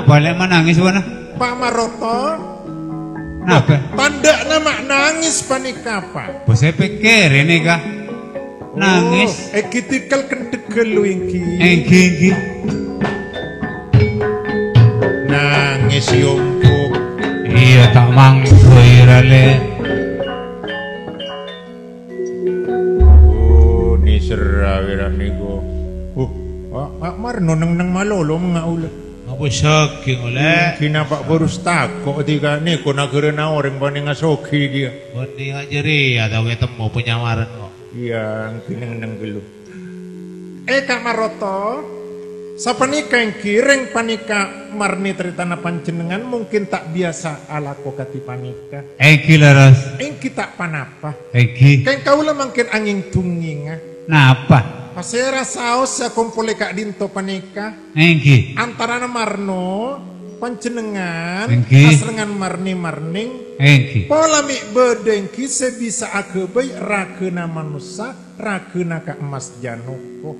Balik menangis mana? Pak Maroto. Napa? Tanda nama nangis panika Pak. Bos saya pikir ini kah? Nangis. Ekitikal kentegel lu ingki. Engki. Nangis yompuk. Iya tak mangko irale. Oh, ni serawira niku. Pak Marno nang malolo mga ulo. Apa saking oleh? Kinapa borus tako tiga ni ko nagreuna orang paning asoki dia. Boni ngajeri ada ketemu penyamaran kok. Iya, kineng nang gelu. Kak Maroto, sapanika yang kireng panika marni tritana panjenengan mungkin tak biasa alako kati panika. Engki laras. Engki tak panapa. Engki. Keng kaula mangkin angin tunginga. Napa? Pasera saos ya kumpul kak dinto panika. Engki. Antara marno panjenengan Engki. asrengan marning. Engki. Pola mi bedengki sebisa akebay rakena manusia rakena ka emas janoko.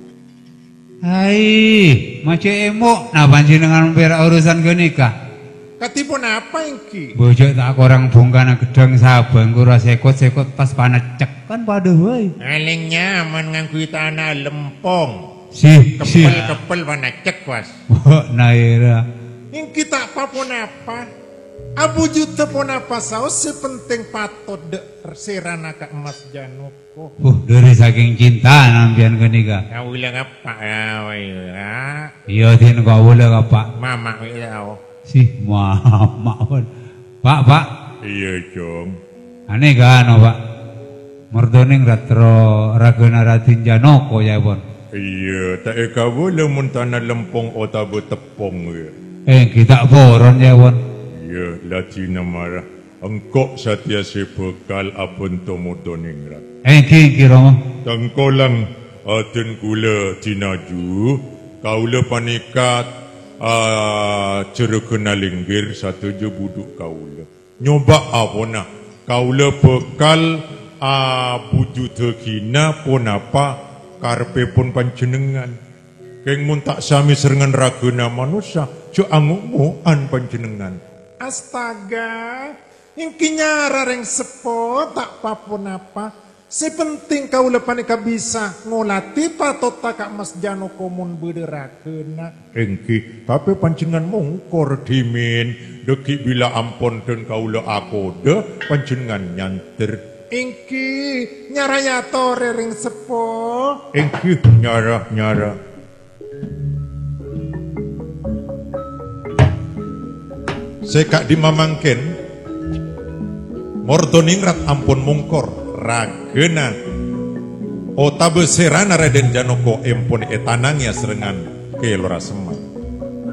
Hai, macam emo. Nah panjenengan berak urusan genika. Katipun apa engki? Bojok tak korang bungkana gedang sabang kura sekot pas panecek kan pada woi. Aling nyaman ngangkui tanah lempong. Si. Kepel panecek was. Wah, naira. Engki tak papun apa? Abu juta pun apa saus sepenting patot de serana ka emas janoko. Dari saking cinta nampian genika. Kau bilang apa ya? Iya tin kau bilang apa? Mama bilang. Si mama Pak. Iya Jong. Aneh kan Pak. Merdoning ratro ragana ratin janoko ya pun. Iya, tak eka boleh muntana lempong otabe tepong ya. Kita boron ya pun. Iya, latina marah. Engkau satya si bekal apun tomodoning rat. Kira mo. Tangkolang aten kula tinaju, kaula panikat cerekena linggir satu je buduk kaula. Nyoba apa nak? Kaula bekal buju tekina pun apa karpe pun panjenengan. Keng mun tak sami serengan raguna manusia, jo angumu-an panjenengan. Astaga, ingki nyara reng sepo tak papun apa. Sepenting kau lepanika bisa ngolati patot takak mas jano komun bederakena. Engki, tapi panjenengan mungkor dimin. Deki bila ampon dan kau le akode, panjenengan nyanter. Engki, nyara nyatore reng sepo. Engki, nyara. Sekak dimamangken, mordoningrat ampun mungkor. Ragena otabe serana Raden Janoko empon etanangnya serengan ke lora semat.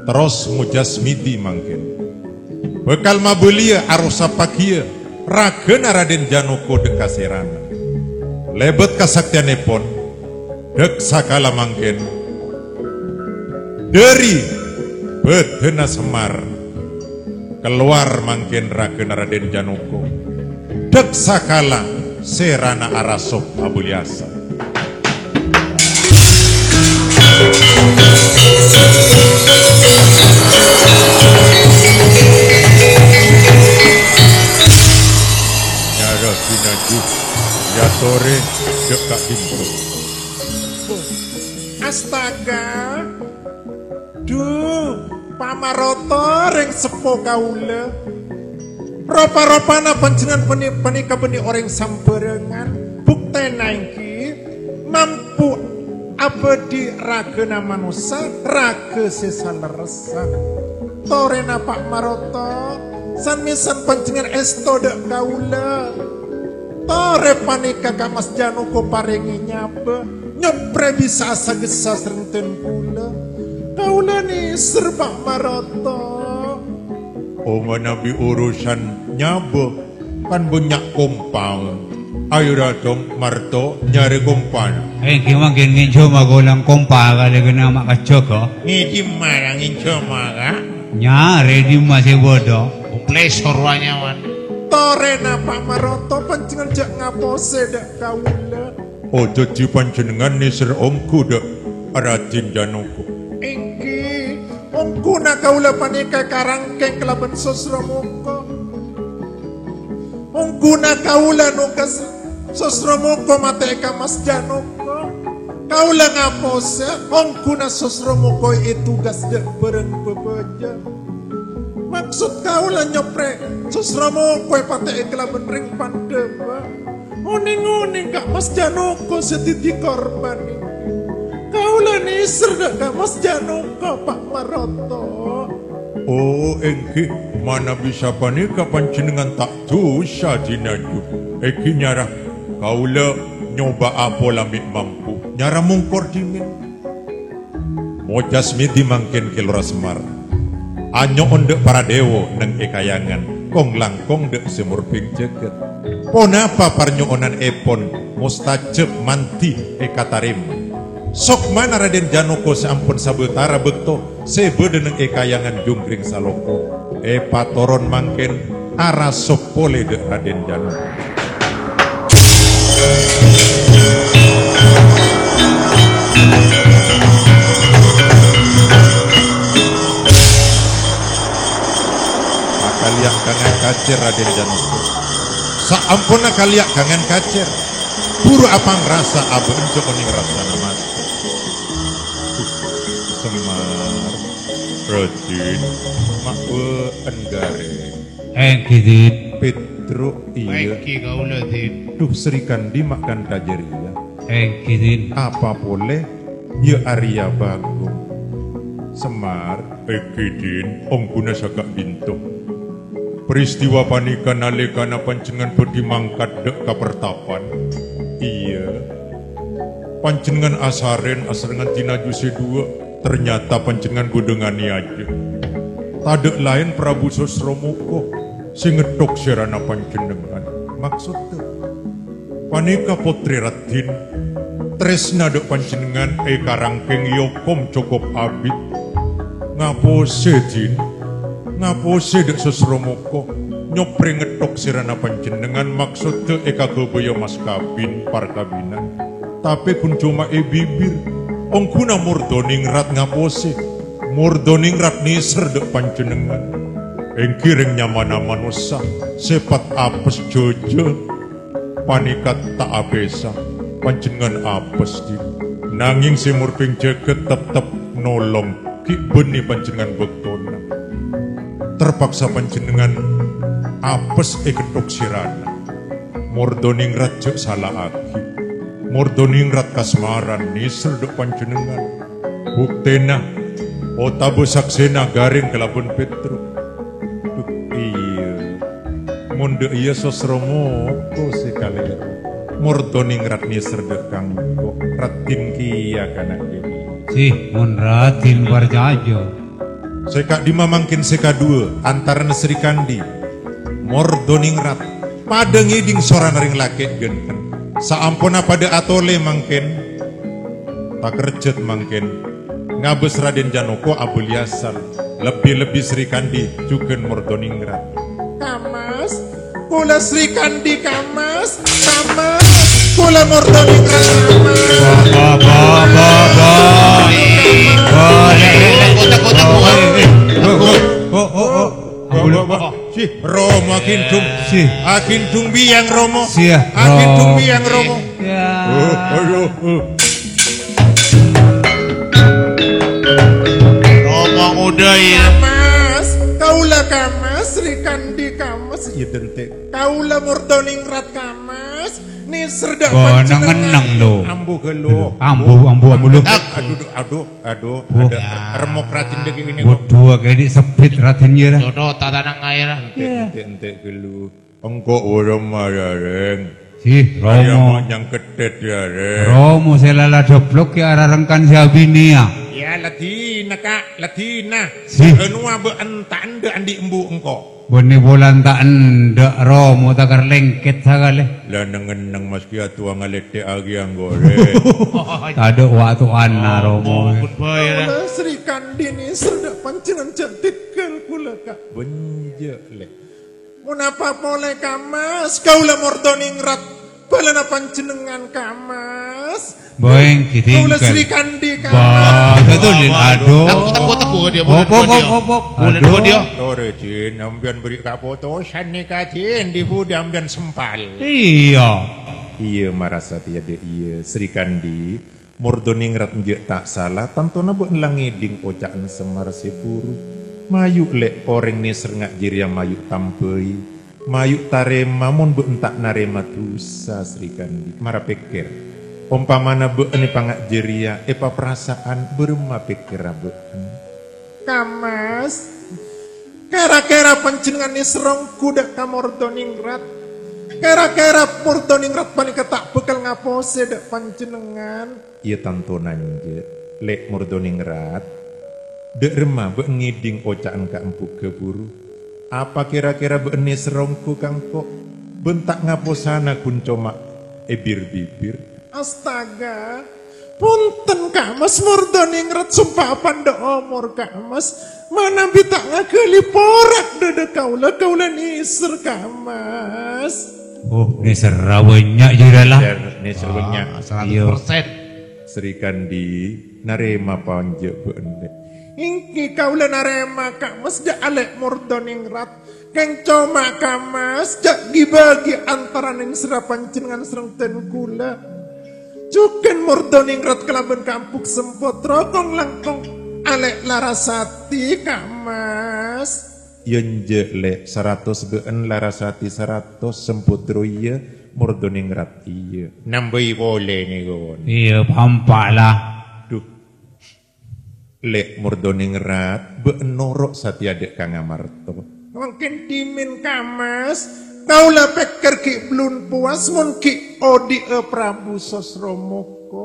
Terus mujasmidi mangkin bekal mabelia arusa pakia ragena Raden Janoko deka serana lebet kasaktianepon dek sakala mangkin dari betena semar keluar mangkin ragena Raden Janoko dek sakala serana arasop abuliasa. Nyara kinaju jatore dekat dimpo. Astaga, duh, Pak Maroto reng sepo kaula. Ropa-ropana panjenengan panika benih orang samperengan buktena iki mampu abadi ragana manusia raga sesaleresa torena Pak Maroto sanmisan panjenengan esto dek kaula tore panika ka Mas Janoko paringi nyabe nyopre bisa asa gesa srenten kula kaula ni Pak Maroto. Oh manabi urusan nyabo kan banyak kompang. Ayo datong Marto nyari kompang. Kimangkin nginco magulang kompa kali kena mak kacoko. Ngidi marang nginco maga. Nyari di masih bodoh. Play sorwanya wan. Torena Pak Maroto panjenengan jak ngapose dak kaula. Oh jadi panjenengan ni ser omku dak Raden Janoko. Ongkuna kaula panika karangkeng kelaban Sosromuko. Ongkuna kaula nukas Sosromuko mateka Mas Janoko. Kaula ngapose ongkuna Sosromuko itu gas dek bereng bebeja. Maksud kaula nyopre Sosromuko pateka kelaban ring pandema. Uning-uning kak Mas Janoko setiti korban. Kaula ni serga ka Mas Janoko Pak Maroto. Oh engki mana bisa panika panjenengan tak dosa dinaju. Eki nyarah kaula nyoba apa lamik mampu. Nyarah mungkor dimin. Mojas miti mangkin Kilora Semar. Anyo ondek para dewo neng ekayangan. Kong langkong dek semur ping jeket. Ponapa parnyoonan epon mustajab manti ekatarim. Sok mana Raden Janoko seampun sabetara bekto sebe deneng kayangan jungkring saloko patoron mangken arah sok pole de Raden Janoko. Kaliak kangen kacer Raden Janoko saampuna kaliak kangen kacer buru apang rasa abu enjok oning rasa namas Semar Raden makwe enggare Kidin Petro iya Baiki kaula din. duh Sri Kandi makan kajeria Kidin apa boleh ya Arya Bagong Semar Kidin ongkuna sagak bintuk peristiwa panika nalikana panjenengan bedi mangkat dek kapertapan iya panjenengan asarengan tinaju sedua ternyata panjenengan budengani aja tadek lain Prabu Sosromuko sing ngedok serana panjenengan maksudnya panika Putri Raden tresna dek panjenengan karangkeng yokom cukup abid ngapose din ngapose dek Sosromuko nyopre ngedok serana panjenengan maksudnya kagobaya mas kabin parkabinan tapi pun cuma bibir ongkuna murdoningrat ngapose murdoningrat niser dek panjenengan engkiring nyamana manusia sepat apes jojo panikat tak abesa panjenengan apes di nanging si murping jaket tetep nolong ki beni panjenengan bektona terpaksa panjenengan apes kedok sirana murdoningrat jek salah aki murdoningrat kasmaran nisel dek panjenengan buktena otabu saksena garing kelabun Petro duh iya munde iya Sosromuko sekali murdoningrat nisel dek kanggo ratin kia kana dewi sih mun Raden Barjajo seka dimamangkin seka dua antara Sri Kandi murdoningrat pada ngiding soran ring laki genten saampuna pada atole mangken tak kerjet mangken ngabes Raden Janoko abuliasan lebih-lebih Sri Kandi juga murdoningrat kamas kula Sri Kandi kamas kula murdoningrat Si Romo akin tung biang Romo akin tung biang Romo Romo udah ya kamas kaula kamas Sri Kandi kamas Kamas iya dente. Kaula murdoningrat kamas. Nih serdak Ngeneng lo. Ambu gelo. Ambu lo. Aduh. Ada remokratin degi ini. Waduh kayak di sepit ratin ya. Jodoh tatanang air. Ente gelo. Engko urang marareng. Si Romo. Yang ketet ya reng. Romo selala doblok ya ararengkan si Abinia. Ya Latina kak, Latina. Si. Enua beenta ande andi embu engko. Boni bolan tak endak Romo takar lengket sagale. Lah nengeneng mas kia tua ngalete agi yang gore. Tado waktu ana Romo. Kula Sri Kandini serdak pancenan cantik kula kak. Benje le. Munapa boleh kamas kaula mordoningrat balana panjenengan kamas. Boeng kitingkel. Kaula Sri Kandi kamas. Bah, betulin aduh. Teku dia. Aduh dia. Tore jin ambian beri ka foto sanne ka jin di budi ambian sempal. Iya. Iya marasa tiada iya Sri Kandi mordoningrat nje tak salah tantona bu langiding ocaan semar sepuru. Mayu lek orang ni serngak jiria mayu tampei. Mayu tarema mon bu entak narema tusa Sri Kandi. Mara pikir. Umpamana bu ni pangak jiria epa perasaan berma pikir bu. Kamas. Kera-kera panjenengan ni serong kuda kamordoningrat. Kera-kera mordoningrat paling ketak bekal ngapose dek panjenengan. Iya tantonan je. Lek mordoningrat. Dek remah ngiding ocaan ka empu keburu. Apa kira-kira benih serongku kangko bentak ngaposana kuncoma ebir bibir. Astaga, punten kamas mordoningrat sumpah panda omor kamas. Mana bitak ngakeli porak dada kaula niser kamas. Oh, niser rawanya jiralah. Niser banyak. 100%. Sri Kandi narema panje benek. Ingki kaula narema kamas ja alek mordoningrat keng coma kamas ja dibagi antara ning serapan jenengan sereng ten kula cuken mordoningrat kelaben kampuk sempot rokong langkong alek larasati kamas yenje lek 100 been larasati 100 semput roya mordoningrat iya nambai boleh nih kawan iya pampak lah. Lek mordoningrat beenorok satiadek kang amarto. Mungkin dimin kamas, kaulah peker ki belum puas mungkin odi Prabu Sosromoko.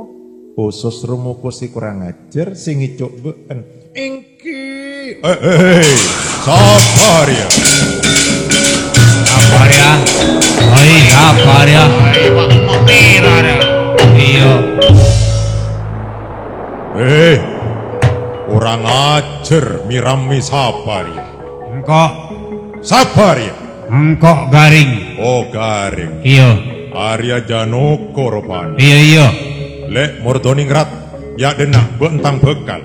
Oh Sosromoko si kurang ajar sing ngicok been. Ingki. Sabar ya. Sabar ya. Oi, sabar ya. Mak merah ya. Iya. Orang ajar mirami sabar ya. Engkok Sabar ya. engkok garing. Oh garing. Iya. Arya Janoko rupanya. Iya. Lek mordoningrat ya denak bentang bekal.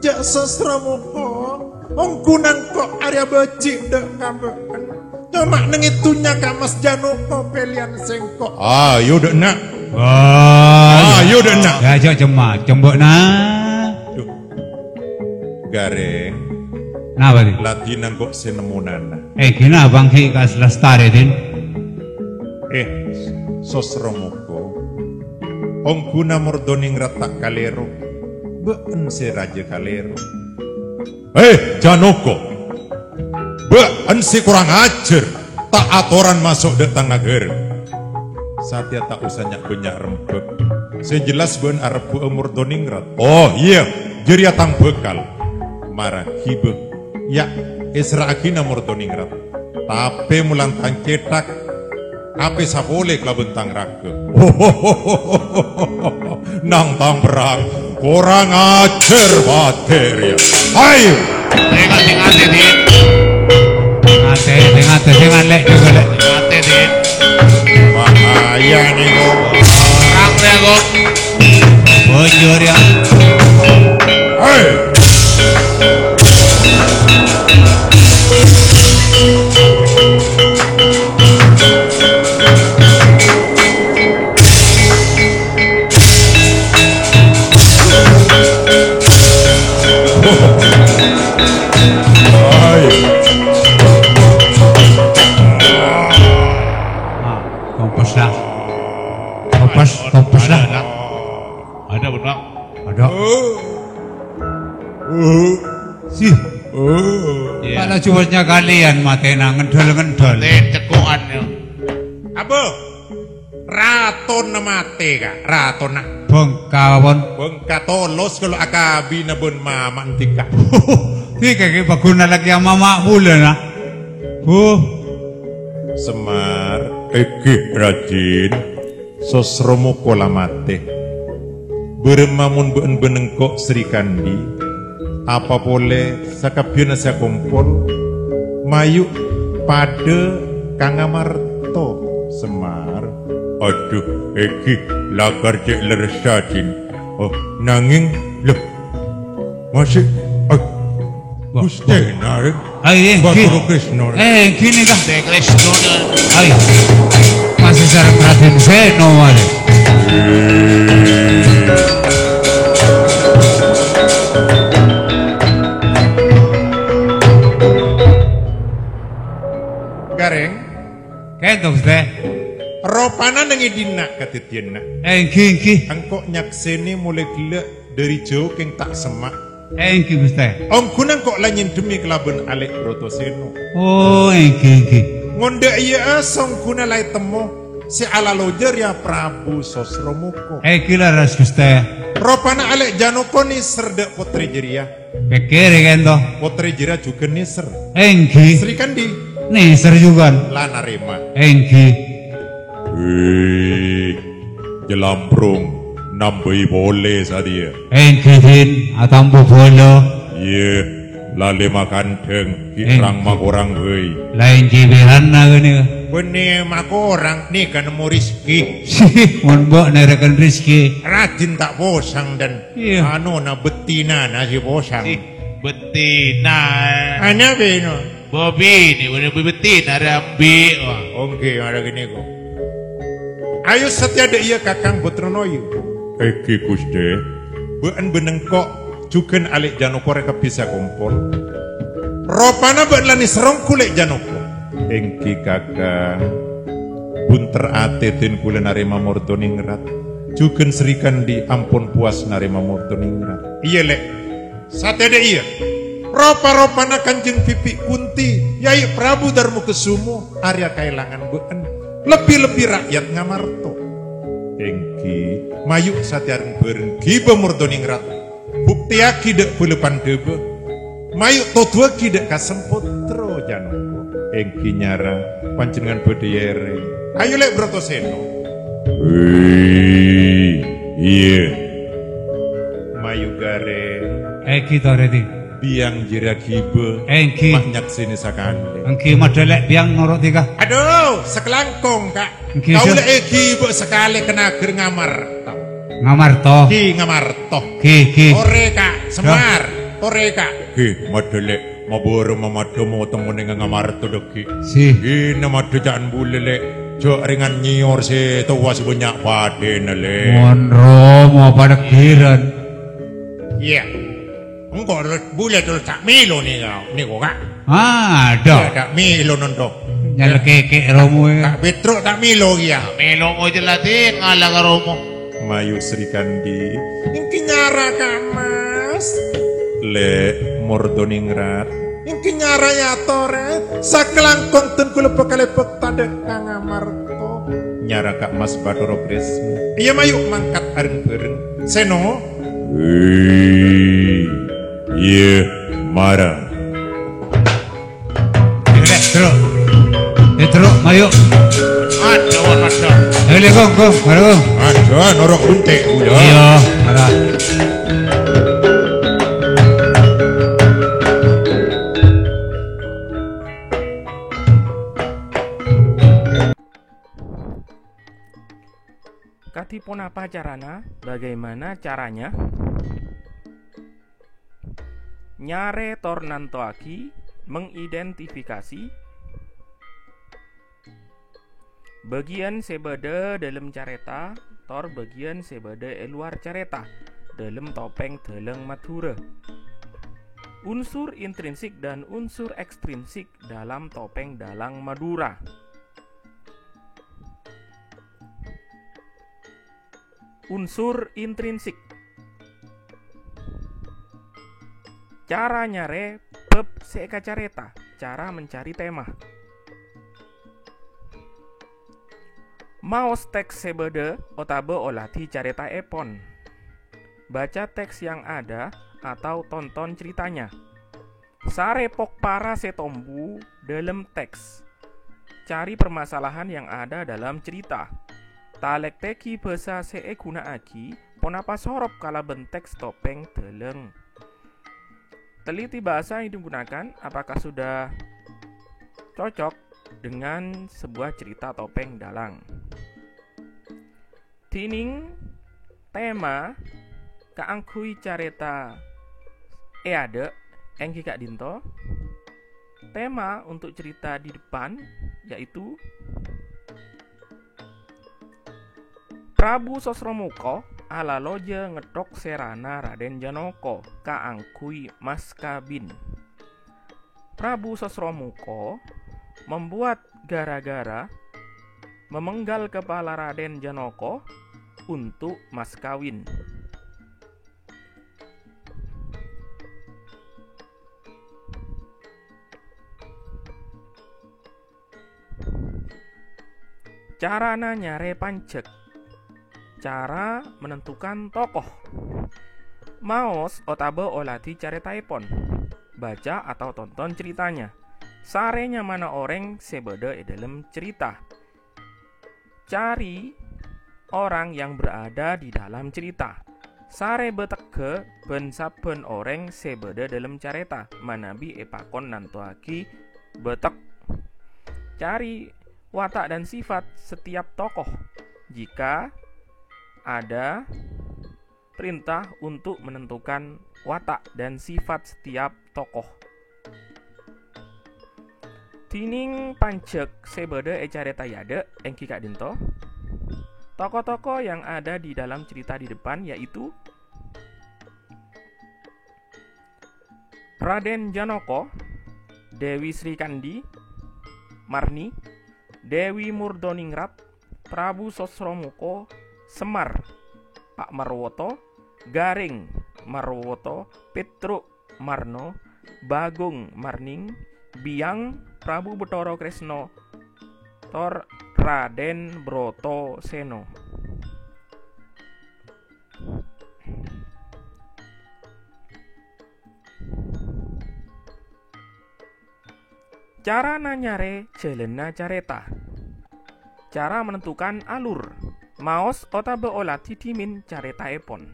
Jak Sosromoko ongkunan kok Arya becik dek kambekan. Cuma nengitunya kamas Janoko pelian sengkok. Ayo denak. Ayo denak. Gajak cemak cembok nah. Gareng. Napa din? Latinan kok senemunana. Kina bang ki kas lestari din. Sosromoko. Ongkuna mordoningrat tak kalero. Been si raja kalero. Janoko. Been si kurang ajar. Tak atoran masuk datang agar. Satya tak usah banyak rempek. Sejelas ben arep mordoningrat. Oh iya, jadi atang bekal. Marah hibah ya Isra akina mordoningrat tapi mulang tang cetak apa sapole kelabentang raga nang tang perang kurang ajar bater ya ayo Ngate dit. Ngate dengan lek juga lek. Ngate dit. bahaya nih kok Perang deh kok. Bocor ya. topes Ada, lah. Ada benar. Ada. Sih, Iya. kalau cubasnya kalian matena ngendol-ngendol. Ten cekuan ya. Apa? Raton na mate ka. Raton na. Bengkawon. Bengkatolos kalau akabi na bun mamantika. Ini kayak baguna lagi yang mama bulan lah. Semar, Rajin, Sosromo kolamate. Beremamun ben benengkok Sri Kandi. Apa boleh sakabyeuna sa kumpul mayu pada Kang Amarto Semar. Aduh, lagar cek lersajin. Oh, nanging loh. Masih Gusti narik. Ay, Baturo Krishna. gini kah? Ten Krishna. Ay, masih sarap Raden Seno wale. Gareng, Kentok teh. ropana nangidina katitienna. Gini. Angkok nyakseni mulai gila dari jauh keng tak semak. Gini Gusti. Ongkunang kok lanyin demi kelaben Alek Brotoseno. Oh, gini. Ngonde iya asong kuna lai temo si ala lojer ya Prabu Sosromuko. Gila ras Gusti. Ropana Alek Janoko ni serdek Putri Jeria. Kekere kento. Putri Jeria juga niser. Gini. Sri Kandi Nih ser juga. lana rema. Gini. Jelamprung nambai boleh sadia. Gini. Atambu bolo. Iya, lale makan deng, Eh. kirang makorang hei. Lain cibiran na gini. Bene makorang nih kan mau rizki. Mon mbok nerekan rezeki. Rajin tak bosang dan Iya. anu na betina na si bosang. Betina. Anya beno. Bobi ni bener betina rambi. Oke, ada gini kok. Ayo setiada iya kakang Putronoyo. Eki Gusti, beun benengkok juga Alek Janoko reka bisa kumpul. Ropana beun lani serong kulek Janoko. Engki kakang, bunter ate tin kule narema mordoningrat. Juga Sri Kandi ampun puas narema mordoningrat. Iya lek, satiada iya. Ropa-ropana Kanjeng Pipi Kunti, Yai Prabu Darmokusumo, Arya Kailangan beun. Lebih-lebih rakyat Ngamarto. Engki mayu satiareng berengki bemordoningrat. Bukti aki dek bulepan debe. Mayu totua ki dek kasempotro Janoko. Engki nyara panjenengan bedeyere. Ayo lek Brotoseno. Iya. Mayu gareng. Kita ready. Biang jiragibe Engki. banyak sini sakande. Engki modelek biang norok tiga. Aduh, sekelangkong kak. Engki Kau siap. le egi bu sekali kena ger ngamarto. Ngamarto. Ki ngamarto. Ki. Ore kak, semar. Ore kak. Ki modele maboro mamado mo temune ngamarto doki. Si. Ki namado jangan bulele. Jo ringan nyior si tuwas banyak pade nale. Monro mau pada kiran. Iya. Engkau boleh terus tak milo nih kau, nih kau kak. Ada. Tak milo nonton. Nyala keke romo ya. Kak Petro tak milo ya. Melong o jelatin ngalang romo. Mayu Sri Kandi. Ingki nyara kak mas. Le mordoningrat. Ingki nyara ya tore. Sakelangkong ten kula pekalepek tade Kang Amarto. Nyara kak mas Bathara Kresna. Iya mayu mangkat areng-areng. Seno. Iya, marah. Terus. Terus, mayu. Ada ada. Ayo kong. Mari kong. Ada norok untek udah. Iya, marah. Katipun apa caranya? Bagaimana caranya? Nyare tornantoaki mengidentifikasi bagian sebada dalam careta tor bagian sebada luar careta dalam topeng dalang Madura. Unsur intrinsik dan unsur ekstrinsik dalam topeng dalang Madura. Unsur intrinsik. Cara nyare bab seeka careta, cara mencari tema. Maos teks sebede otabe olati careta epon. Baca teks yang ada atau tonton ceritanya. Sarepok para setombu dalam teks. Cari permasalahan yang ada dalam cerita. Talek teki bahasa see guna aki ponapa sorop kala benteks topeng deleng. Teliti bahasa yang digunakan apakah sudah cocok dengan sebuah cerita topeng dalang. Tining tema kaangkui careta eade engki kak dinto. Tema untuk cerita di depan yaitu Prabu Sosromuko ala loja ngedok serana Raden Janoko kaangkui Mas Kabin. Prabu Sosromuko membuat gara-gara memenggal kepala Raden Janoko untuk mas kawin. Carana nyare pancek. Cara menentukan tokoh. Maos otabe olati caretaipon. Baca atau tonton ceritanya. Sarenya mana orang sebede dalam cerita. Cari orang yang berada di dalam cerita. Sare beteke ben saben orang sebede dalam careta. Manabi epakon nantuaki betek. Cari watak dan sifat setiap tokoh. Jika ada perintah untuk menentukan watak dan sifat setiap tokoh. Tining pancek sebede careta yade engki kak dinto. Tokoh-tokoh yang ada di dalam cerita di depan yaitu Raden Janoko, Dewi Sri Kandi, Marni, Dewi Murdoningrat, Prabu Sosromuko, Semar, Pak Marwoto, Garing Marwoto, Petruk Marno, Bagong Marning, Biang Prabu Betoro Kresno, Tor Raden Broto Seno. Cara nanyare jelena careta. Cara menentukan alur. Maos otabe olati timin careta epon.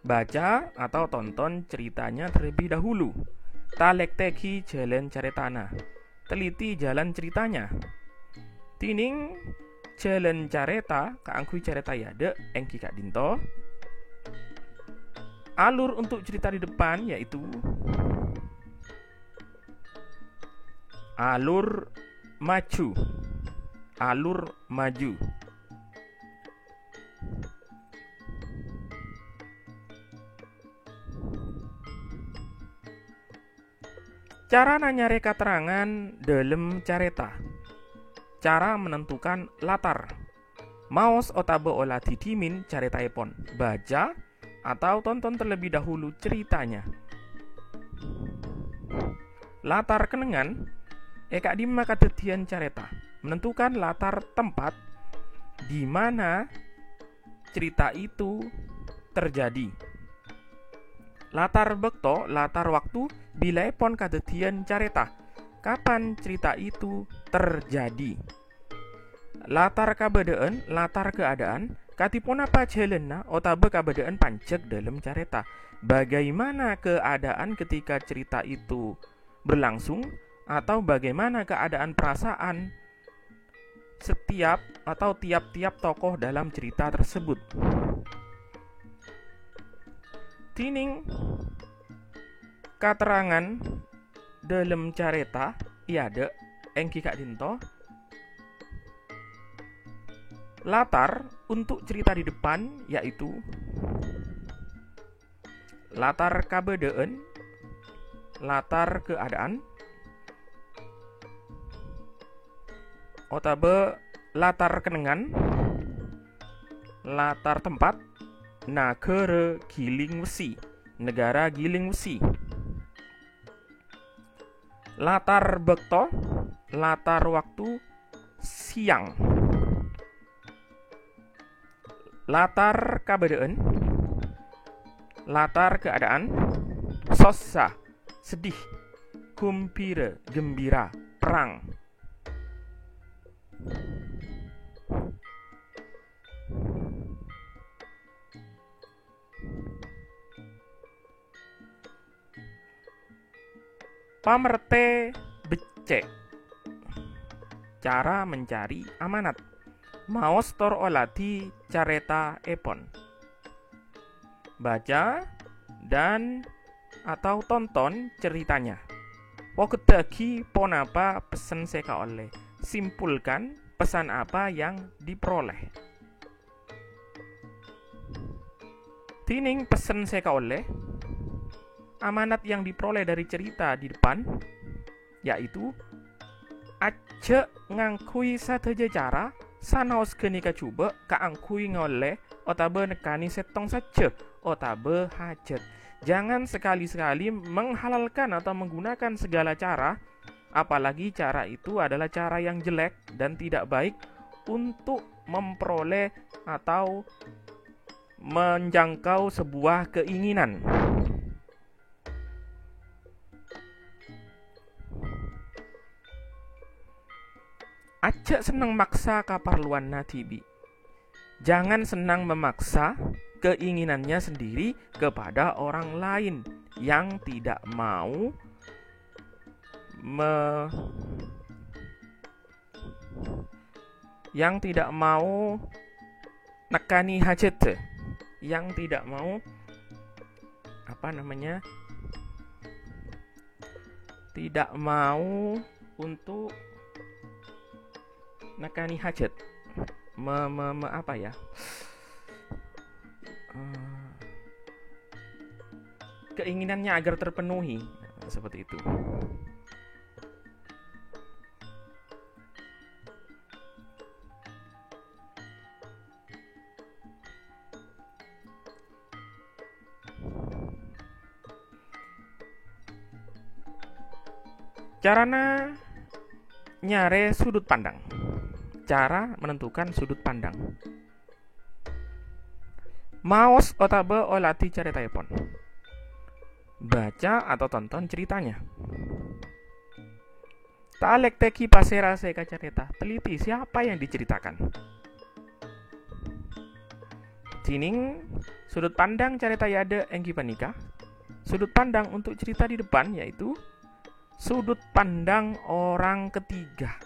Baca atau tonton ceritanya terlebih dahulu. Talek teki jalan caretana. Teliti jalan ceritanya. Tining jalan careta kaangkui careta yade engki kak dinto. Alur untuk cerita di depan yaitu alur maju. Alur maju. Cara nanyare keterangan dalam careta. Cara menentukan latar. Maos otabe olati dimin caretaipon. Baca atau tonton terlebih dahulu ceritanya. Latar kenengan eka dimma kadedian careta. Menentukan latar tempat di mana cerita itu terjadi. Latar bekto, latar waktu bila epon kadedian careta. Kapan cerita itu terjadi? Latar kabadaan, latar keadaan, katipun apa jalenna otabe kabadaan pancek dalam careta. Bagaimana keadaan ketika cerita itu berlangsung atau bagaimana keadaan perasaan setiap atau tiap-tiap tokoh dalam cerita tersebut. Tining keterangan dalam careta iade engki kak dinto. Latar untuk cerita di depan yaitu latar kabadaan, latar keadaan, otabe latar kenengan, latar tempat, Nagara Giling Wesi, negara Giling Wesi. Latar bekto, latar waktu siang. Latar kabadaan, latar keadaan. Sosa, sedih. Kumpira, gembira, perang. Pamerte becek, cara mencari amanat. Maos tor olati careta epon, baca dan atau tonton ceritanya. Woketagi ponapa pesan seka oleh, simpulkan pesan apa yang diperoleh. Tining pesan seka oleh, amanat yang diperoleh dari cerita di depan, yaitu aja ngangkui sateja cara sanaos kenika coba kaangkui ngoleh otabe nekani setong saja otabe hajat. Jangan sekali-sekali menghalalkan atau menggunakan segala cara, apalagi cara itu adalah cara yang jelek dan tidak baik untuk memperoleh atau menjangkau sebuah keinginan. Aja senang maksa kaparluan natibi. Jangan senang memaksa keinginannya sendiri kepada orang lain yang tidak mau nekani hajat, yang tidak mau tidak mau untuk nekani hajat, keinginannya agar terpenuhi, seperti itu. Carana nyare sudut pandang. Cara menentukan sudut pandang. Maos otabe olati caritaipon, baca atau tonton ceritanya. Talek teki pasera seka cerita, teliti siapa yang diceritakan. Cining sudut pandang cerita yade enggi panika. Sudut pandang untuk cerita di depan yaitu sudut pandang orang ketiga.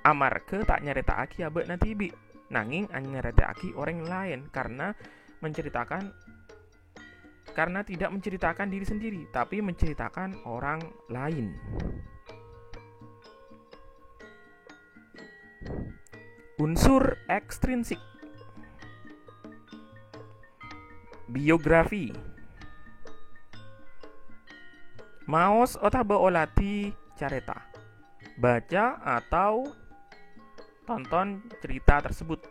Amarga tak nyeritaaki abek natibi, nanging nyeritaaki orang lain karena tidak menceritakan diri sendiri, tapi menceritakan orang lain. Unsur ekstrinsik. Biografi. Maos otabe olati careta, baca atau tonton cerita tersebut.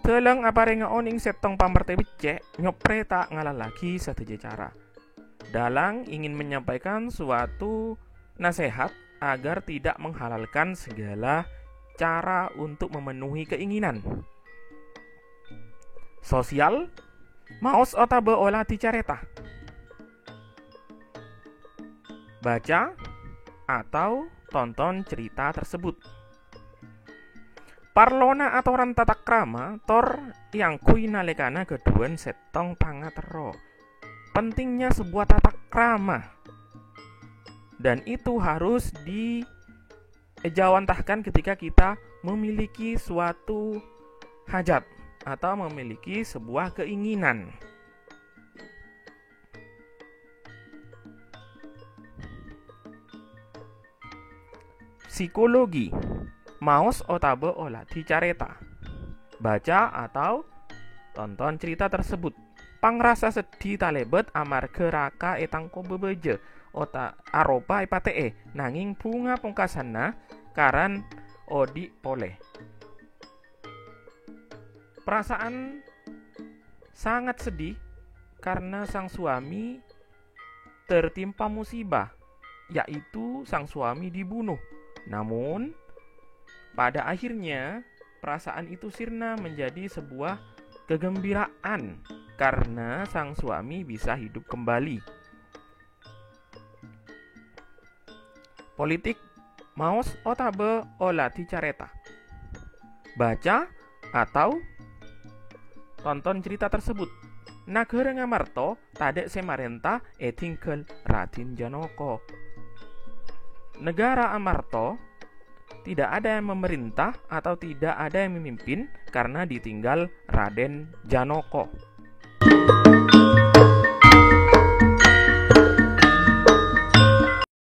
Telang aparenga oning setong pamerte becek nyopre tak ngalah lagi sateja cara. Dalang ingin menyampaikan suatu nasihat agar tidak menghalalkan segala cara untuk memenuhi keinginan. Sosial. Maos otabe olati careta, baca atau tonton cerita tersebut. Parlona atau rantatak krama tor yang kui nalekana keduan setong pangatero. Pentingnya sebuah tatak krama, dan itu harus dijawantahkan ketika kita memiliki suatu hajat atau memiliki sebuah keinginan. Psikologi. Maos otabe olati careta, baca atau tonton cerita tersebut. Pangrasa sedih talebet amarga raka etangko bebeje ota aropa ipate nanging bunga pungkasana karan odi poleh. Perasaan sangat sedih karena sang suami tertimpa musibah, yaitu sang suami dibunuh. Namun, pada akhirnya perasaan itu sirna menjadi sebuah kegembiraan karena sang suami bisa hidup kembali. Politik maos otabe olati careta. Baca atau tonton cerita tersebut. Nagara Ngamarta tadek semarenta tinggal Raden Janaka. Negara Amarta tidak ada yang memerintah atau tidak ada yang memimpin karena ditinggal Raden Janaka.